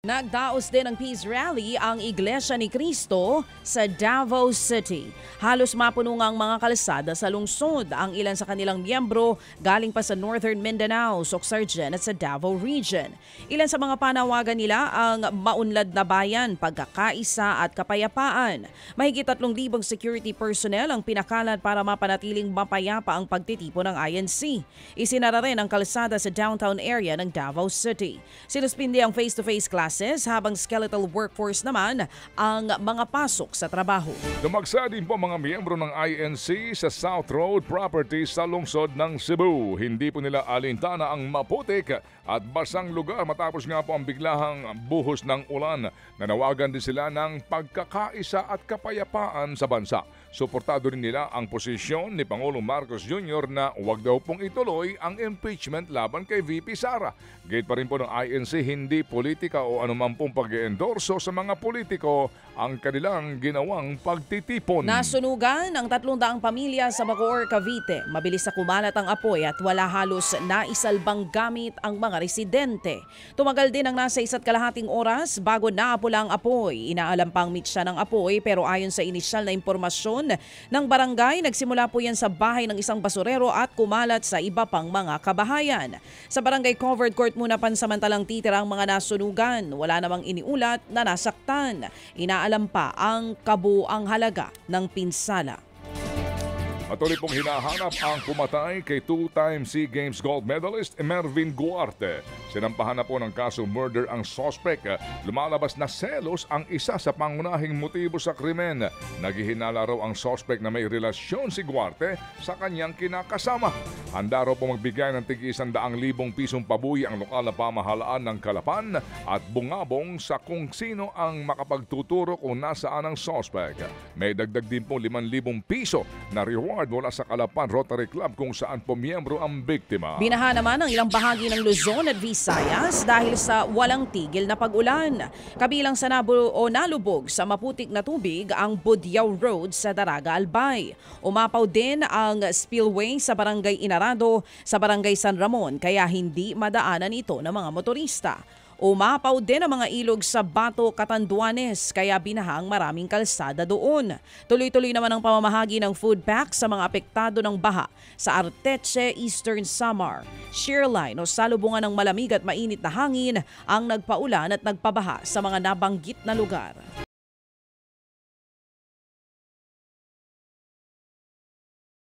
Nagdaos din ng peace rally ang Iglesia ni Cristo sa Davao City. Halos mapuno nga ang mga kalsada sa lungsod. Ang ilan sa kanilang miyembro galing pa sa Northern Mindanao, Sorsogon at sa Davao Region. Ilan sa mga panawagan nila ang maunlad na bayan, pagkakaisa at kapayapaan. Mahigit 3,000 security personnel ang pinakalat para mapanatiling mapayapa ang pagtitipon ng INC. Isinara rin ang kalsada sa downtown area ng Davao City. Sinuspindi ang face-to-face classes habang skeletal workforce naman ang mga pasok sa trabaho. Dumagsa din po mga miyembro ng INC sa South Road Properties sa lungsod ng Cebu. Hindi po nila alintana ang maputik at basang lugar matapos nga po ang biglahang buhos ng ulan. Nanawagan din sila ng pagkakaisa at kapayapaan sa bansa. Suportado rin nila ang posisyon ni Pangulong Marcos Jr. na huwag daw pong ituloy ang impeachment laban kay VP Sara. Gate pa rin po ng INC, hindi politika o anuman pong pag-iendorso sa mga politiko ang kanilang ginawang pagtitipon. Nasunugan ang 300 pamilya sa Bacoor, Cavite. Mabilis na kumalat ang apoy at wala halos naisalbang gamit ang mga residente. Tumagal din ang nasa 1.5 oras bago naapula ang apoy. Inaalam pang mitsa ng apoy pero ayon sa inisyal na impormasyon ng barangay, nagsimula po yan sa bahay ng isang basurero at kumalat sa iba pang mga kabahayan. Sa barangay covered court muna pansamantalang titira ang mga nasunugan. Wala namang iniulat na nasaktan. Inaalam pa ang kabuang halaga ng pinsala. Patuloy pong hinahanap ang pumatay kay two-time SEA Games gold medalist Mervin Guarte. Sinampahan na po ng kaso murder ang suspect. Lumalabas na selos ang isa sa pangunahing motibo sa krimen. Naghihinala raw ang suspect na may relasyon si Guarte sa kanyang kinakasama. Handa raw po magbigay ng tig-100,000 pisong pabuya ang lokal na pamahalaan ng Calapan at bungabong sa kung sino ang makapagtuturo kung nasaan ang suspect. May dagdag din po 5,000 piso na reward mula sa Calapan Rotary Club kung saan po miyembro ang biktima. Binaha naman ang ilang bahagi ng Luzon at Visayas dahil sa walang tigil na pag-ulan. Kabilang sa nalubog sa maputik na tubig ang Budyaw Road sa Daraga, Albay. Umapaw din ang spillway sa Barangay Inarado sa Barangay San Ramon kaya hindi madaanan ito ng mga motorista. Umapaw din ang mga ilog sa Bato, Catanduanes kaya binahang maraming kalsada doon. Tuloy-tuloy naman ang pamamahagi ng food pack sa mga apektado ng baha sa Arteche, Eastern Samar. Shearline o salubungan ng malamig at mainit na hangin ang nagpaulan at nagpabaha sa mga nabanggit na lugar.